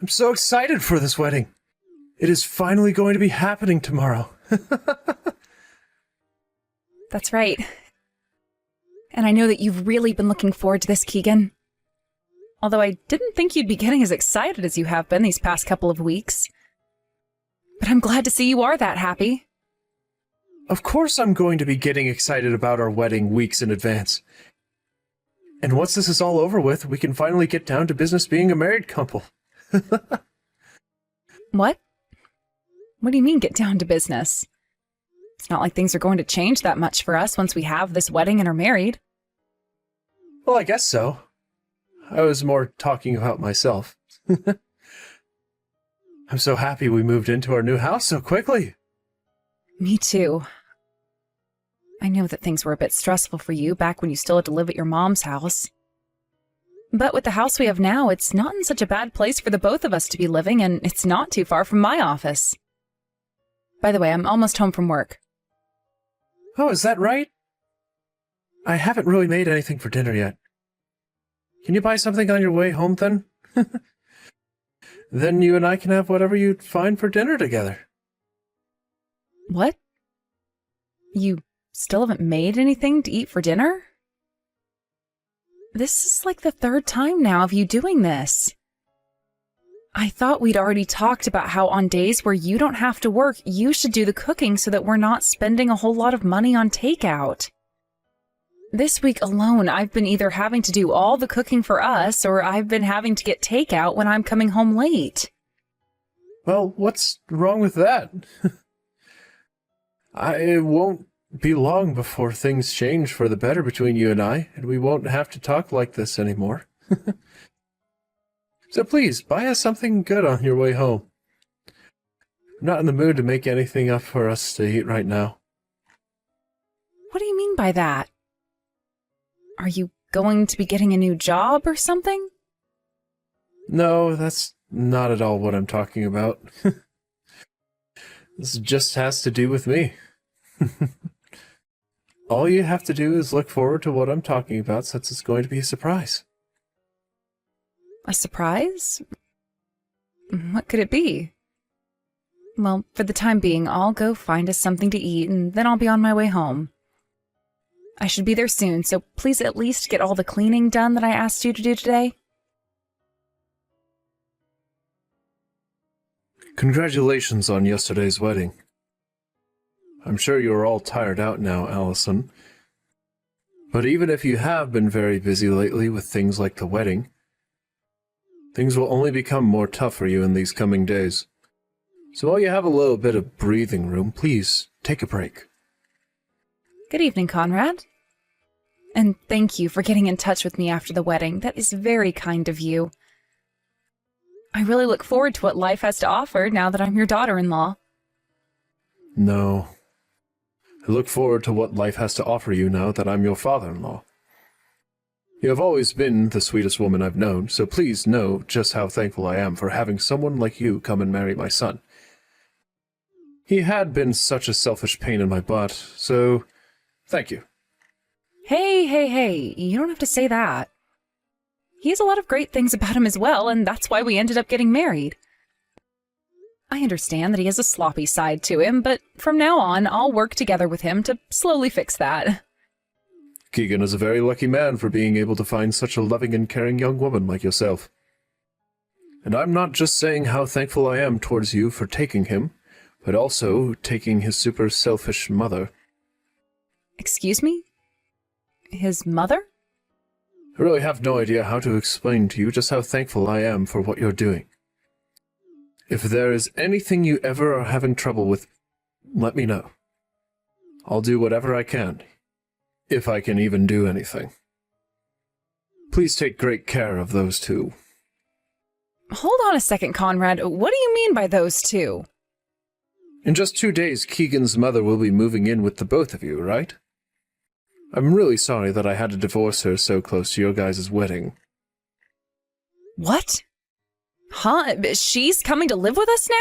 I'm so excited for this wedding. It is finally going to be happening tomorrow. That's right. And I know that you've really been looking forward to this, Keegan. Although I didn't think you'd be getting as excited as you have been these past couple of weeks. But I'm glad to see you are that happy. Of course I'm going to be getting excited about our wedding weeks in advance. And once this is all over with, we can finally get down to business being a married couple. What? What do you mean, get down to business? It's not like things are going to change that much for us once we have this wedding and are married. Well, I guess so. I was more talking about myself. I'm so happy we moved into our new house so quickly. Me too. I know that things were a bit stressful for you back when you still had to live at your mom's house. But with the house we have now, it's not in such a bad place for the both of us to be living, and it's not too far from my office. By the way, I'm almost home from work. Oh, is that right? I haven't really made anything for dinner yet. Can you buy something on your way home, then? Then you and I can have whatever you find for dinner together. What? You still haven't made anything to eat for dinner? This is like the third time now of you doing this. I thought we'd already talked about how on days where you don't have to work, you should do the cooking so that we're not spending a whole lot of money on takeout. This week alone, I've been either having to do all the cooking for us, or I've been having to get takeout when I'm coming home late. Well, what's wrong with that? It won't be long before things change for the better between you and I, and we won't have to talk like this anymore. So please, buy us something good on your way home. I'm not in the mood to make anything up for us to eat right now. What do you mean by that? Are you going to be getting a new job or something? No, that's not at all what I'm talking about. This just has to do with me. All you have to do is look forward to what I'm talking about, since it's going to be a surprise. A surprise? What could it be? Well, for the time being, I'll go find us something to eat, and then I'll be on my way home. I should be there soon, so please at least get all the cleaning done that I asked you to do today. Congratulations on yesterday's wedding. I'm sure you're all tired out now, Allison. But even if you have been very busy lately with things like the wedding, things will only become more tough for you in these coming days. So while you have a little bit of breathing room, please take a break. Good evening, Conrad. And thank you for getting in touch with me after the wedding. That is very kind of you. I really look forward to what life has to offer now that I'm your daughter-in-law. No. I look forward to what life has to offer you now that I'm your father-in-law. You have always been the sweetest woman I've known, so please know just how thankful I am for having someone like you come and marry my son. He had been such a selfish pain in my butt, so thank you. Hey, you don't have to say that. He has a lot of great things about him as well, and that's why we ended up getting married. I understand that he has a sloppy side to him, but from now on, I'll work together with him to slowly fix that. Keegan is a very lucky man for being able to find such a loving and caring young woman like yourself. And I'm not just saying how thankful I am towards you for taking him, but also taking his super selfish mother. Excuse me? His mother? I really have no idea how to explain to you just how thankful I am for what you're doing. If there is anything you ever are having trouble with, let me know. I'll do whatever I can, if I can even do anything. Please take great care of those two. Hold on a second, Conrad. What do you mean by those two? In just 2 days, Keegan's mother will be moving in with the both of you, right? I'm really sorry that I had to divorce her so close to your guys' wedding. What? Huh? She's coming to live with us now?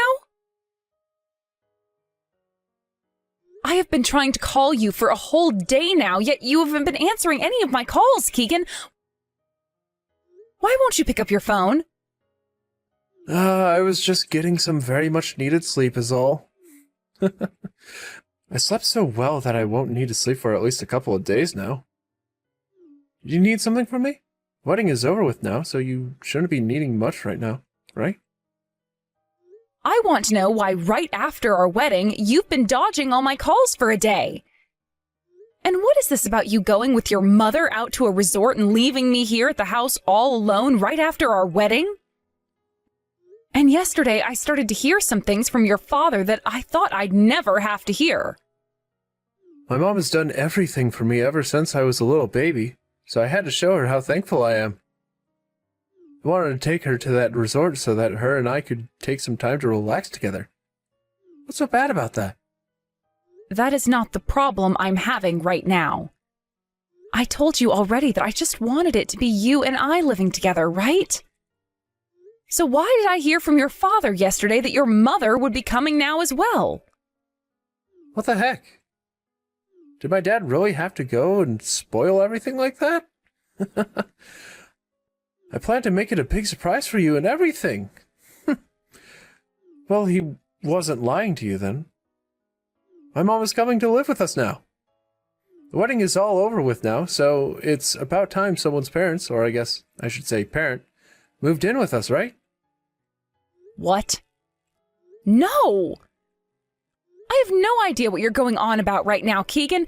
I have been trying to call you for a whole day now, yet you haven't been answering any of my calls, Keegan. Why won't you pick up your phone? I was just getting some very much needed sleep is all. I slept so well that I won't need to sleep for at least a couple of days now. Do you need something from me? Wedding is over with now, so you shouldn't be needing much right now, right? I want to know why right after our wedding, you've been dodging all my calls for a day. And what is this about you going with your mother out to a resort and leaving me here at the house all alone right after our wedding? And yesterday I started to hear some things from your father that I thought I'd never have to hear. My mom has done everything for me ever since I was a little baby, so I had to show her how thankful I am. I wanted to take her to that resort so that her and I could take some time to relax together. What's so bad about that? That is not the problem I'm having right now. I told you already that I just wanted it to be you and I living together, right? So why did I hear from your father yesterday that your mother would be coming now as well? What the heck? Did my dad really have to go and spoil everything like that? I planned to make it a big surprise for you and everything. Well, he wasn't lying to you then. My mom is coming to live with us now. The wedding is all over with now, so it's about time someone's parents, or I guess I should say parent, moved in with us, right? What? No! I have no idea what you're going on about right now, Keegan.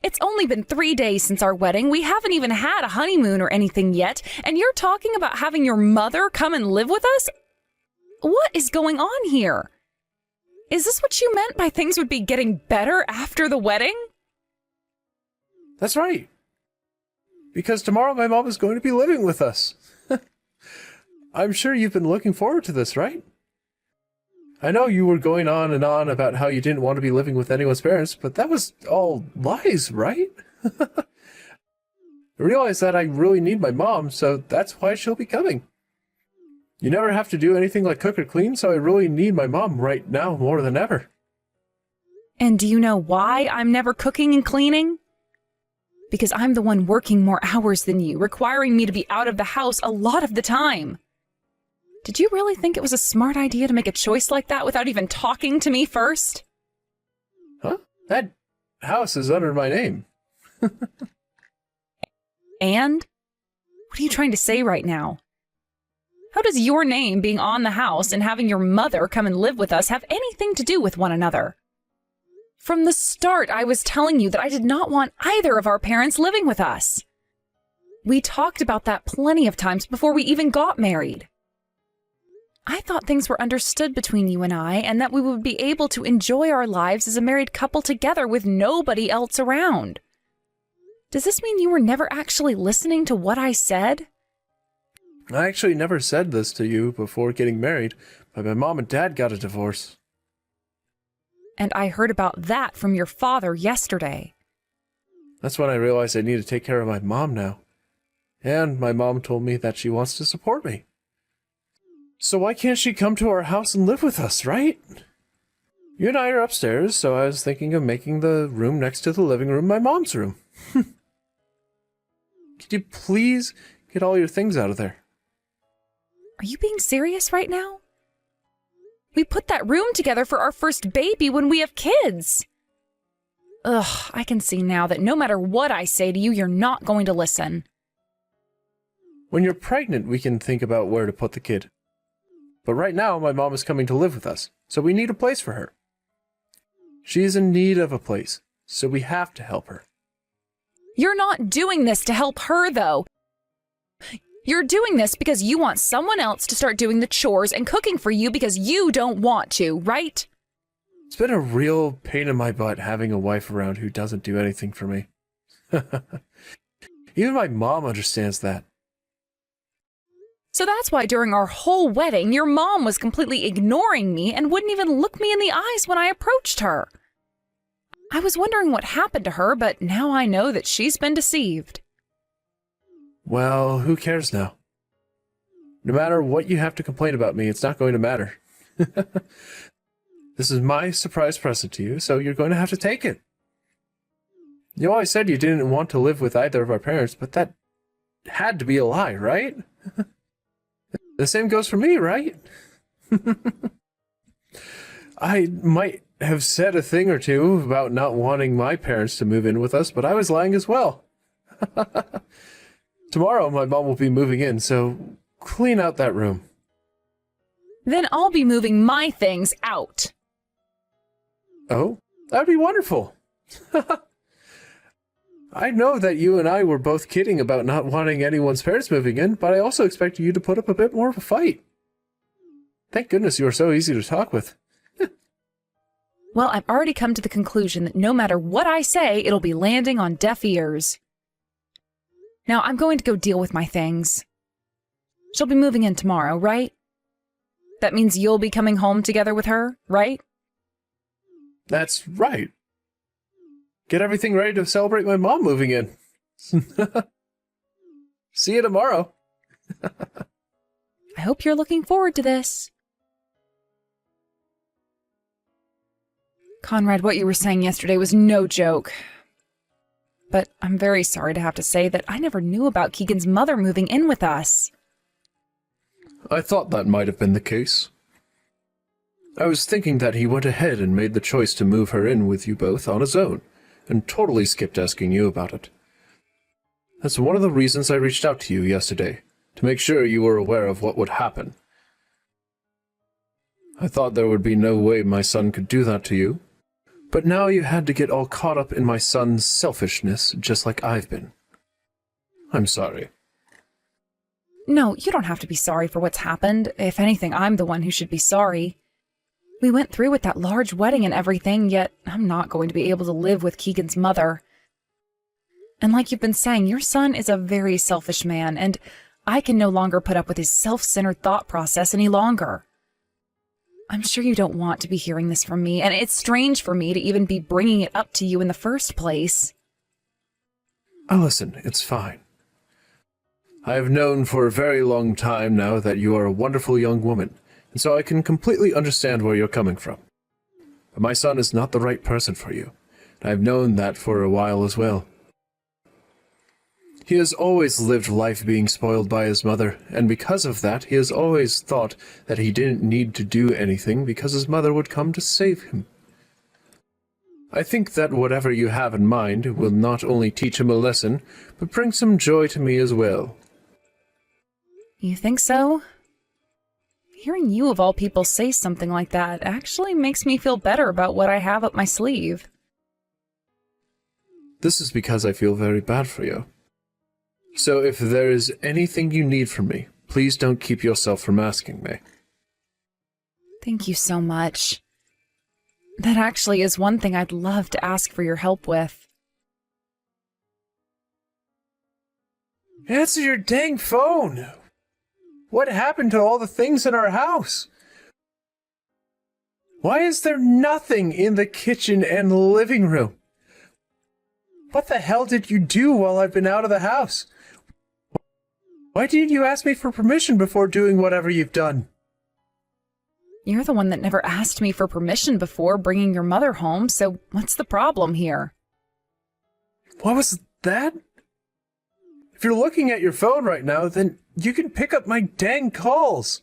It's only been 3 days since our wedding. We haven't even had a honeymoon or anything yet, and you're talking about having your mother come and live with us? What is going on here? Is this what you meant by things would be getting better after the wedding? That's right. Because tomorrow my mom is going to be living with us. I'm sure you've been looking forward to this, right? I know you were going on and on about how you didn't want to be living with anyone's parents, but that was all lies, right? I realize that I really need my mom, so that's why she'll be coming. You never have to do anything like cook or clean, so I really need my mom right now more than ever. And do you know why I'm never cooking and cleaning? Because I'm the one working more hours than you, requiring me to be out of the house a lot of the time. Did you really think it was a smart idea to make a choice like that without even talking to me first? Huh? That house is under my name. And? What are you trying to say right now? How does your name being on the house and having your mother come and live with us have anything to do with one another? From the start, I was telling you that I did not want either of our parents living with us. We talked about that plenty of times before we even got married. I thought things were understood between you and I, and that we would be able to enjoy our lives as a married couple together with nobody else around. Does this mean you were never actually listening to what I said? I actually never said this to you before getting married, but my mom and dad got a divorce. And I heard about that from your father yesterday. That's when I realized I need to take care of my mom now. And my mom told me that she wants to support me. So why can't she come to our house and live with us, right? You and I are upstairs, so I was thinking of making the room next to the living room my mom's room. Could you please get all your things out of there? Are you being serious right now? We put that room together for our first baby when we have kids. Ugh, I can see now that no matter what I say to you, you're not going to listen. When you're pregnant, we can think about where to put the kid. But right now, my mom is coming to live with us, so we need a place for her. She is in need of a place, so we have to help her. You're not doing this to help her, though. You're doing this because you want someone else to start doing the chores and cooking for you because you don't want to, right? It's been a real pain in my butt having a wife around who doesn't do anything for me. Even my mom understands that. So that's why during our whole wedding, your mom was completely ignoring me and wouldn't even look me in the eyes when I approached her. I was wondering what happened to her, but now I know that she's been deceived. Well, who cares now? No matter what you have to complain about me, it's not going to matter. This is my surprise present to you, so you're going to have to take it. You always said you didn't want to live with either of our parents, but that had to be a lie, right? The same goes for me, right? I might have said a thing or two about not wanting my parents to move in with us, but I was lying as well. Tomorrow my mom will be moving in, so clean out that room. Then I'll be moving my things out. Oh, that'd be wonderful. I know that you and I were both kidding about not wanting anyone's parents moving in, but I also expected you to put up a bit more of a fight. Thank goodness you are so easy to talk with. Well, I've already come to the conclusion that no matter what I say, it'll be landing on deaf ears. Now, I'm going to go deal with my things. She'll be moving in tomorrow, right? That means you'll be coming home together with her, right? That's right. Get everything ready to celebrate my mom moving in. See you tomorrow. I hope you're looking forward to this. Conrad, what you were saying yesterday was no joke. But I'm very sorry to have to say that I never knew about Keegan's mother moving in with us. I thought that might have been the case. I was thinking that he went ahead and made the choice to move her in with you both on his own, and totally skipped asking you about it. That's one of the reasons I reached out to you yesterday, to make sure you were aware of what would happen. I thought there would be no way my son could do that to you, but now you had to get all caught up in my son's selfishness, just like I've been. I'm sorry. No, you don't have to be sorry for what's happened. If anything, I'm the one who should be sorry. We went through with that large wedding and everything, yet I'm not going to be able to live with Keegan's mother. And like you've been saying, your son is a very selfish man, and I can no longer put up with his self-centered thought process any longer. I'm sure you don't want to be hearing this from me, and it's strange for me to even be bringing it up to you in the first place. Oh, listen, it's fine. I have known for a very long time now that you are a wonderful young woman, and so I can completely understand where you're coming from. But my son is not the right person for you, and I've known that for a while as well. He has always lived life being spoiled by his mother, and because of that, he has always thought that he didn't need to do anything because his mother would come to save him. I think that whatever you have in mind will not only teach him a lesson, but bring some joy to me as well. You think so? Hearing you of all people say something like that actually makes me feel better about what I have up my sleeve. This is because I feel very bad for you. So if there is anything you need from me, please don't keep yourself from asking me. Thank you so much. That actually is one thing I'd love to ask for your help with. Answer your dang phone! What happened to all the things in our house? Why is there nothing in the kitchen and living room? What the hell did you do while I've been out of the house? Why didn't you ask me for permission before doing whatever you've done? You're the one that never asked me for permission before bringing your mother home, so what's the problem here? What was that? If you're looking at your phone right now, then you can pick up my dang calls.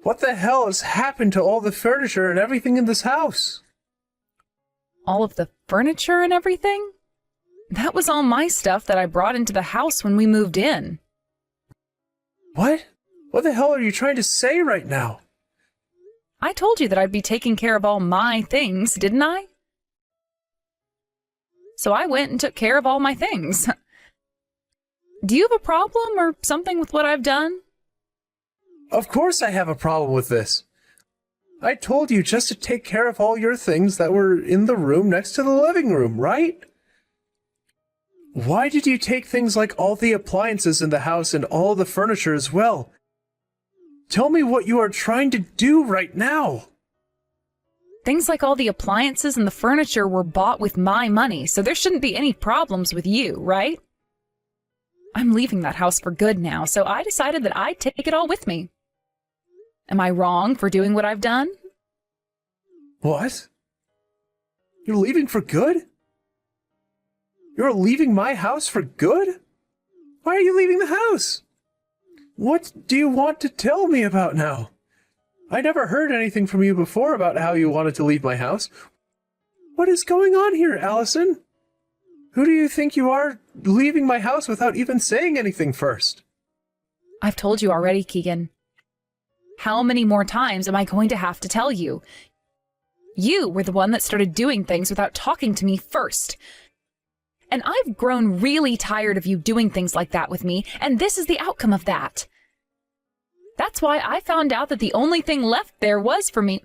What the hell has happened to all the furniture and everything in this house? All of the furniture and everything? That was all my stuff that I brought into the house when we moved in. What? What the hell are you trying to say right now? I told you that I'd be taking care of all my things, didn't I? So I went and took care of all my things. Do you have a problem or something with what I've done? Of course I have a problem with this. I told you just to take care of all your things that were in the room next to the living room, right? Why did you take things like all the appliances in the house and all the furniture as well? Tell me what you are trying to do right now. Things like all the appliances and the furniture were bought with my money, so there shouldn't be any problems with you, right? I'm leaving that house for good now, so I decided that I'd take it all with me. Am I wrong for doing what I've done? What? You're leaving for good? You're leaving my house for good? Why are you leaving the house? What do you want to tell me about now? I never heard anything from you before about how you wanted to leave my house. What is going on here, Allison? Who do you think you are, leaving my house without even saying anything first? I've told you already, Keegan. How many more times am I going to have to tell you? You were the one that started doing things without talking to me first. And I've grown really tired of you doing things like that with me, and this is the outcome of that. That's why I found out that the only thing left there was for me.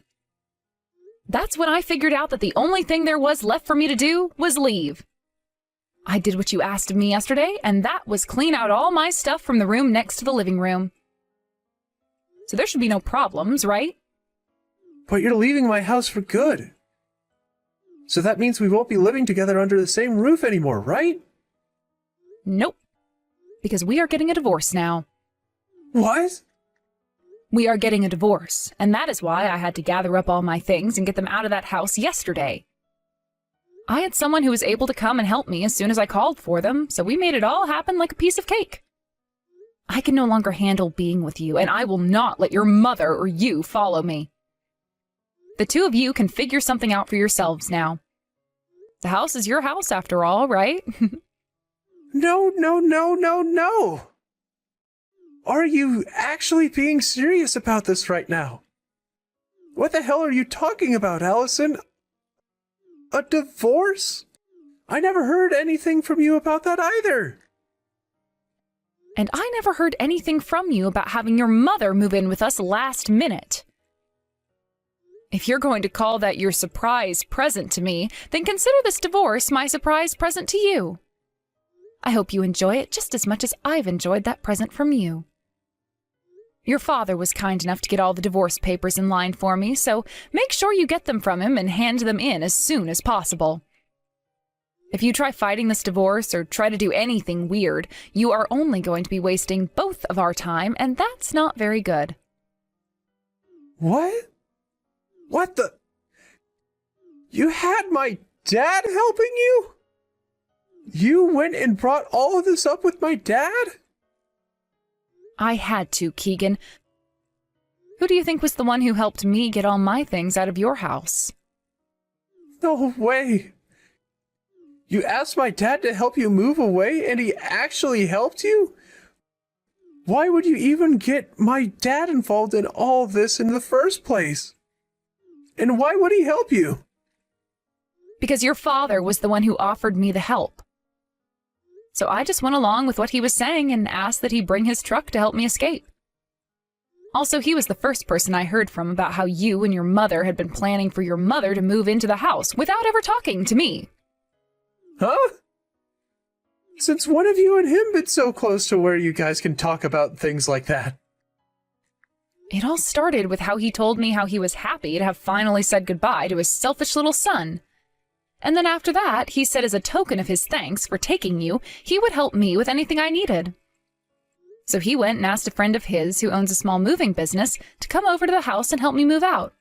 That's when I figured out that the only thing there was left for me to do was leave. I did what you asked of me yesterday, and that was clean out all my stuff from the room next to the living room. So there should be no problems, right? But you're leaving my house for good. So that means we won't be living together under the same roof anymore, right? Nope. Because we are getting a divorce now. What? We are getting a divorce, and that is why I had to gather up all my things and get them out of that house yesterday. I had someone who was able to come and help me as soon as I called for them, so we made it all happen like a piece of cake. I can no longer handle being with you, and I will not let your mother or you follow me. The two of you can figure something out for yourselves now. The house is your house after all, right? No. Are you actually being serious about this right now? What the hell are you talking about, Allison? A divorce? I never heard anything from you about that either. And I never heard anything from you about having your mother move in with us last minute. If you're going to call that your surprise present to me, then consider this divorce my surprise present to you. I hope you enjoy it just as much as I've enjoyed that present from you. Your father was kind enough to get all the divorce papers in line for me, so make sure you get them from him and hand them in as soon as possible. If you try fighting this divorce or try to do anything weird, you are only going to be wasting both of our time, and that's not very good. What? What the? You had my dad helping you? You went and brought all of this up with my dad? I had to, Keegan. Who do you think was the one who helped me get all my things out of your house? No way. You asked my dad to help you move away, and he actually helped you? Why would you even get my dad involved in all this in the first place? And why would he help you? Because your father was the one who offered me the help. So I just went along with what he was saying and asked that he bring his truck to help me escape. Also, he was the first person I heard from about how you and your mother had been planning for your mother to move into the house without ever talking to me. Huh? Since when have you and him been so close to where you guys can talk about things like that? It all started with how he told me how he was happy to have finally said goodbye to his selfish little son. And then after that, he said as a token of his thanks for taking you, he would help me with anything I needed. So he went and asked a friend of his who owns a small moving business to come over to the house and help me move out.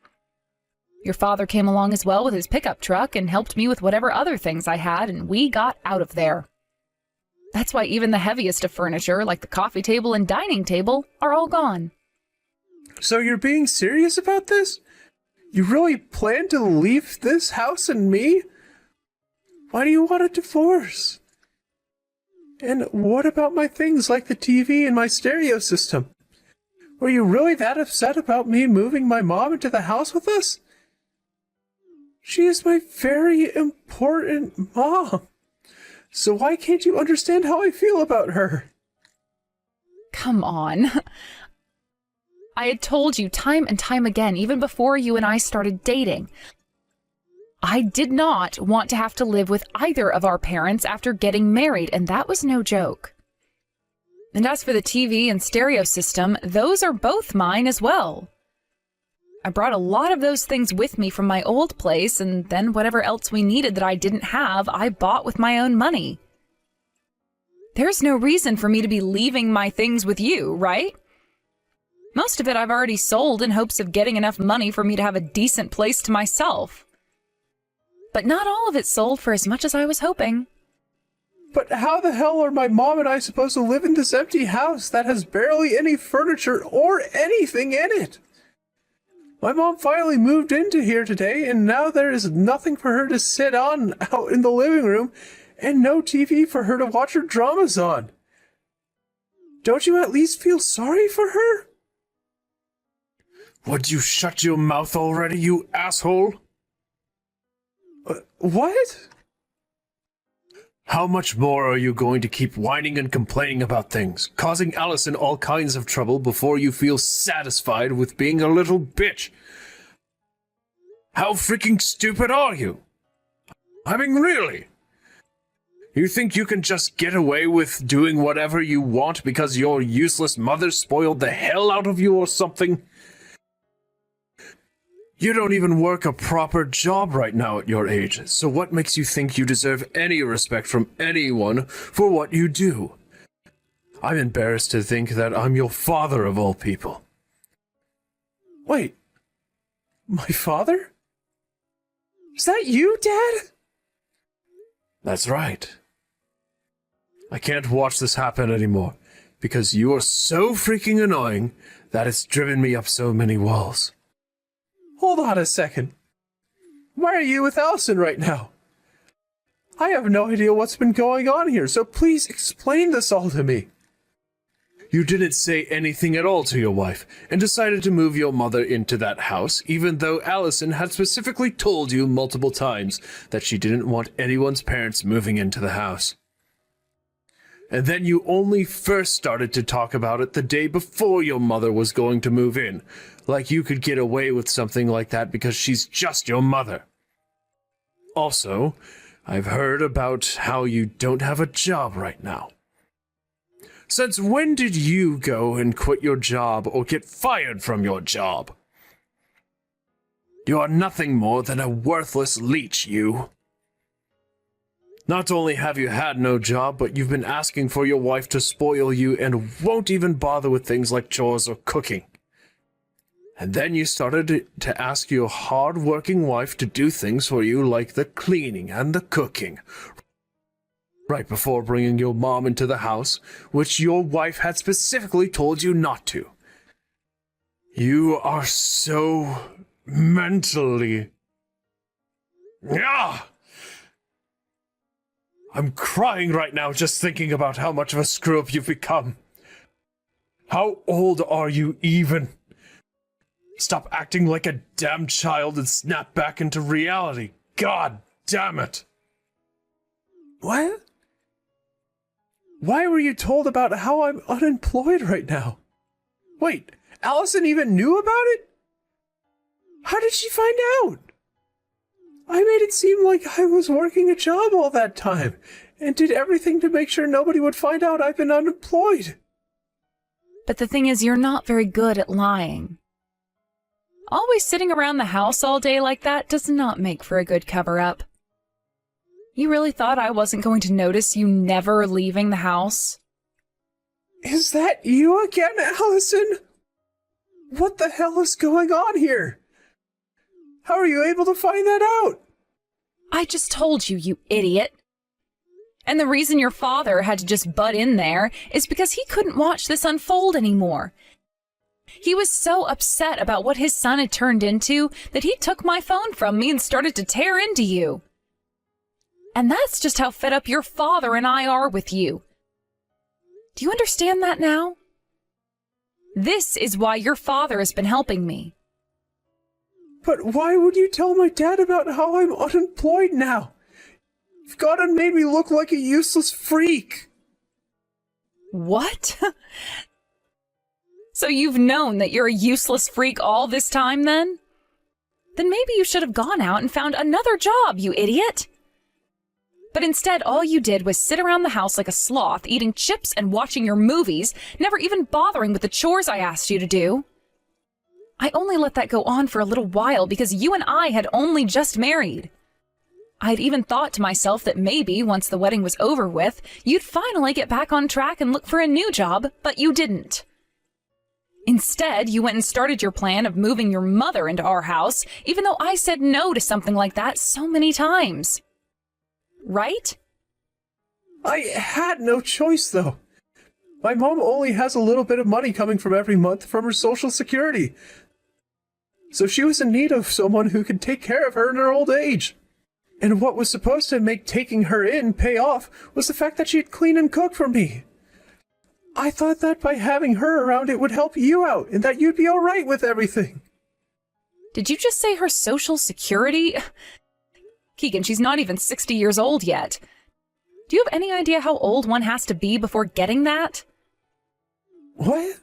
Your father came along as well with his pickup truck and helped me with whatever other things I had, and we got out of there. That's why even the heaviest of furniture, like the coffee table and dining table, are all gone. So you're being serious about this? You really plan to leave this house and me? Why do you want a divorce? And what about my things like the TV and my stereo system? Were you really that upset about me moving my mom into the house with us? She is my very important mom. So why can't you understand how I feel about her? Come on. I had told you time and time again, even before you and I started dating. I did not want to have to live with either of our parents after getting married, and that was no joke. And as for the TV and stereo system, those are both mine as well. I brought a lot of those things with me from my old place, and then whatever else we needed that I didn't have, I bought with my own money. There's no reason for me to be leaving my things with you, right? Most of it I've already sold in hopes of getting enough money for me to have a decent place to myself. But not all of it sold for as much as I was hoping. But how the hell are my mom and I supposed to live in this empty house that has barely any furniture or anything in it? My mom finally moved into here today, and now there is nothing for her to sit on out in the living room, and no TV for her to watch her dramas on. Don't you at least feel sorry for her? Would you shut your mouth already, you asshole? What? How much more are you going to keep whining and complaining about things, causing Allison all kinds of trouble before you feel satisfied with being a little bitch? How freaking stupid are you? I mean, really? You think you can just get away with doing whatever you want because your useless mother spoiled the hell out of you or something? You don't even work a proper job right now at your age, so what makes you think you deserve any respect from anyone for what you do? I'm embarrassed to think that I'm your father of all people. Wait, my father? Is that you, Dad? That's right. I can't watch this happen anymore, because you are so freaking annoying that it's driven me up so many walls. Hold on a second. Why are you with Allison right now? I have no idea what's been going on here, so please explain this all to me. You didn't say anything at all to your wife, and decided to move your mother into that house, even though Allison had specifically told you multiple times that she didn't want anyone's parents moving into the house. And then you only first started to talk about it the day before your mother was going to move in, like you could get away with something like that because she's just your mother. Also, I've heard about how you don't have a job right now. Since when did you go and quit your job or get fired from your job? You are nothing more than a worthless leech, you. Not only have you had no job, but you've been asking for your wife to spoil you and won't even bother with things like chores or cooking. And then you started to ask your hard-working wife to do things for you like the cleaning and the cooking, right before bringing your mom into the house, which your wife had specifically told you not to. You are so mentally... Ah! I'm crying right now just thinking about how much of a screw-up you've become. How old are you even? Stop acting like a damn child and snap back into reality. God damn it. What? Why were you told about how I'm unemployed right now? Wait, Allison even knew about it? How did she find out? I made it seem like I was working a job all that time, and did everything to make sure nobody would find out I've been unemployed. But the thing is, you're not very good at lying. Always sitting around the house all day like that does not make for a good cover-up. You really thought I wasn't going to notice you never leaving the house? Is that you again, Allison? What the hell is going on here? How are you able to find that out? I just told you, you idiot. And the reason your father had to just butt in there is because he couldn't watch this unfold anymore. He was so upset about what his son had turned into that he took my phone from me and started to tear into you. And that's just how fed up your father and I are with you. Do you understand that now? This is why your father has been helping me. But why would you tell my dad about how I'm unemployed now? You've gone and made me look like a useless freak. What? So you've known that you're a useless freak all this time, then? Then maybe you should have gone out and found another job, you idiot. But instead, all you did was sit around the house like a sloth, eating chips and watching your movies, never even bothering with the chores I asked you to do. I only let that go on for a little while because you and I had only just married. I'd even thought to myself that maybe, once the wedding was over with, you'd finally get back on track and look for a new job, but you didn't. Instead, you went and started your plan of moving your mother into our house, even though I said no to something like that so many times. Right? I had no choice, though. My mom only has a little bit of money coming from every month from her Social Security. So she was in need of someone who could take care of her in her old age. And what was supposed to make taking her in pay off was the fact that she'd clean and cook for me. I thought that by having her around it would help you out and that you'd be all right with everything. Did you just say her Social Security? Keegan, she's not even 60 years old yet. Do you have any idea how old one has to be before getting that? What?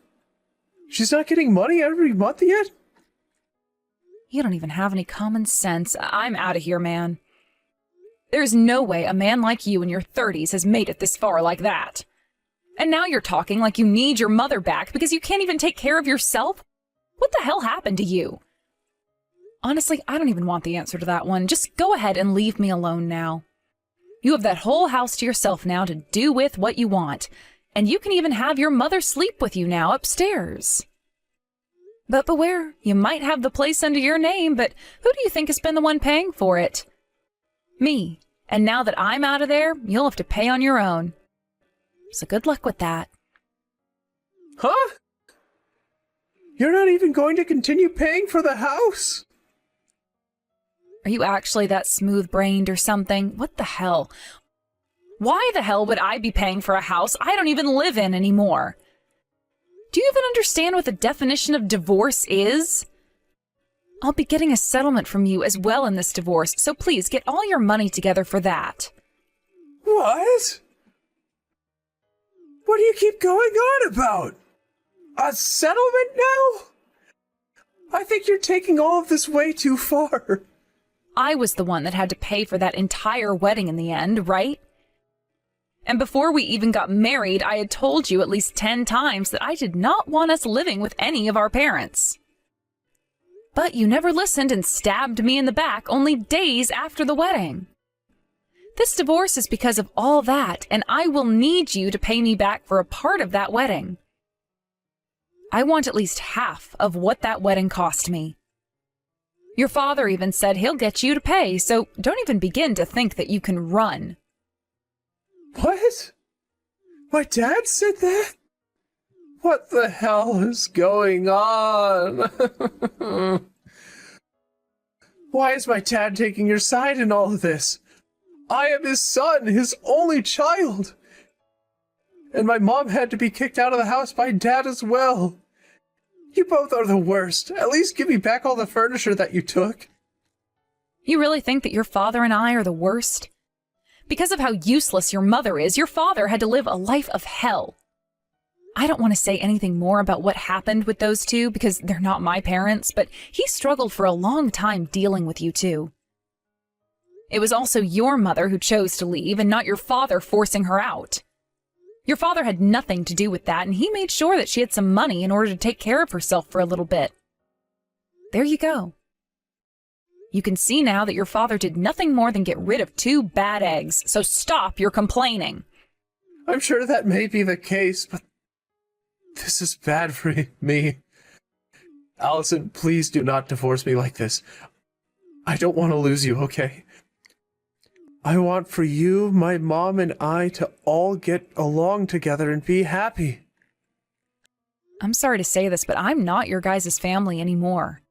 She's not getting money every month yet? You don't even have any common sense. I'm out of here, man. There's no way a man like you in your 30s has made it this far like that. And now you're talking like you need your mother back because you can't even take care of yourself? What the hell happened to you? Honestly, I don't even want the answer to that one. Just go ahead and leave me alone now. You have that whole house to yourself now to do with what you want. And you can even have your mother sleep with you now upstairs. But beware, you might have the place under your name, but who do you think has been the one paying for it? Me. And now that I'm out of there, you'll have to pay on your own. So good luck with that. Huh? You're not even going to continue paying for the house? Are you actually that smooth-brained or something? What the hell? Why the hell would I be paying for a house I don't even live in anymore? Do you even understand what the definition of divorce is? I'll be getting a settlement from you as well in this divorce, so please get all your money together for that. What? What do you keep going on about? A settlement now? I think you're taking all of this way too far. I was the one that had to pay for that entire wedding in the end, right? And before we even got married, I had told you at least 10 times that I did not want us living with any of our parents. But you never listened and stabbed me in the back only days after the wedding. This divorce is because of all that, and I will need you to pay me back for a part of that wedding. I want at least half of what that wedding cost me. Your father even said he'll get you to pay, so don't even begin to think that you can run. What? My dad said that? What the hell is going on? Why is my dad taking your side in all of this? I am his son, his only child. And my mom had to be kicked out of the house by dad as well. You both are the worst. At least give me back all the furniture that you took. You really think that your father and I are the worst? Because of how useless your mother is, your father had to live a life of hell. I don't want to say anything more about what happened with those two because they're not my parents, but he struggled for a long time dealing with you two. It was also your mother who chose to leave and not your father forcing her out. Your father had nothing to do with that, and he made sure that she had some money in order to take care of herself for a little bit. There you go. You can see now that your father did nothing more than get rid of 2 bad eggs, so stop your complaining. I'm sure that may be the case, but this is bad for me. Allison, please do not divorce me like this. I don't want to lose you, okay? I want for you, my mom, and I to all get along together and be happy. I'm sorry to say this, but I'm not your guys' family anymore.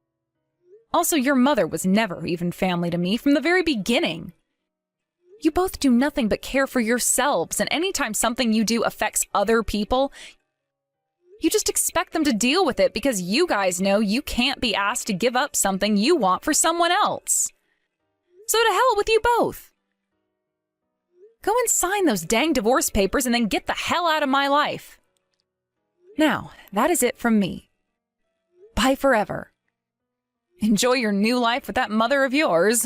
Also, your mother was never even family to me from the very beginning. You both do nothing but care for yourselves, and anytime something you do affects other people, you just expect them to deal with it because you guys know you can't be asked to give up something you want for someone else. So to hell with you both. Go and sign those dang divorce papers and then get the hell out of my life. Now, that is it from me. Bye forever. Enjoy your new life with that mother of yours.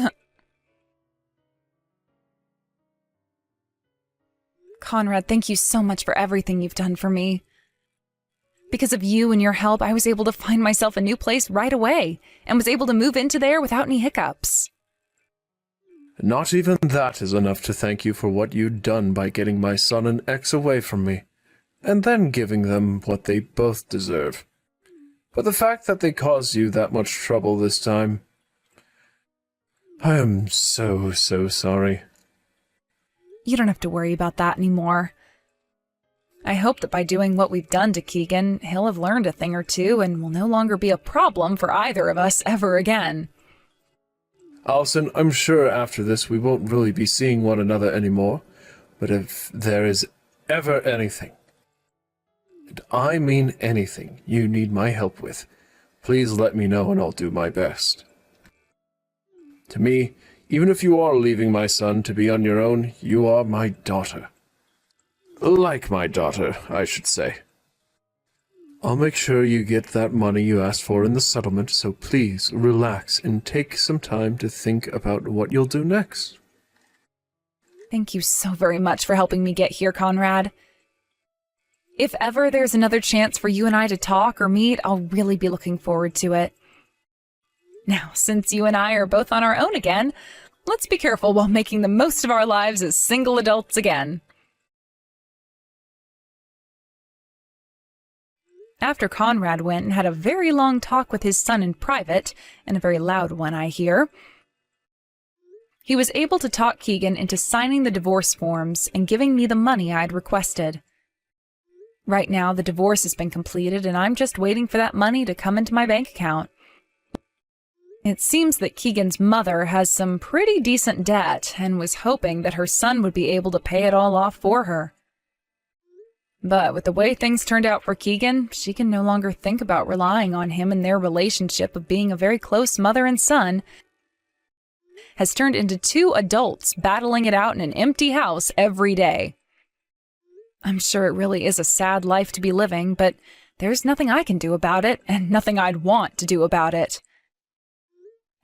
Conrad, thank you so much for everything you've done for me. Because of you and your help, I was able to find myself a new place right away and was able to move into there without any hiccups. Not even that is enough to thank you for what you'd done by getting my son and ex away from me, and then giving them what they both deserve. But the fact that they caused you that much trouble this time, I am so sorry. You don't have to worry about that anymore. I hope that by doing what we've done to Keegan, he'll have learned a thing or two and will no longer be a problem for either of us ever again. Allison, I'm sure after this we won't really be seeing one another anymore, but if there is ever anything, and I mean anything, you need my help with, please let me know and I'll do my best. To me, even if you are leaving my son to be on your own, you are my daughter. Like my daughter, I should say. I'll make sure you get that money you asked for in the settlement, so please relax and take some time to think about what you'll do next. Thank you so very much for helping me get here, Conrad. If ever there's another chance for you and I to talk or meet, I'll really be looking forward to it. Now, since you and I are both on our own again, let's be careful while making the most of our lives as single adults again. After Conrad went and had a very long talk with his son in private, and a very loud one, I hear, he was able to talk Keegan into signing the divorce forms and giving me the money I'd requested. Right now, the divorce has been completed, and I'm just waiting for that money to come into my bank account. It seems that Keegan's mother has some pretty decent debt and was hoping that her son would be able to pay it all off for her. But with the way things turned out for Keegan, she can no longer think about relying on him, and their relationship of being a very close mother and son has turned into two adults battling it out in an empty house every day. I'm sure it really is a sad life to be living, but there's nothing I can do about it, and nothing I'd want to do about it.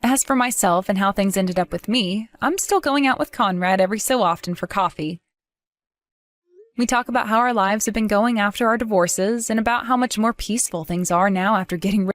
As for myself and how things ended up with me, I'm still going out with Conrad every so often for coffee. We talk about how our lives have been going after our divorces and about how much more peaceful things are now after getting rid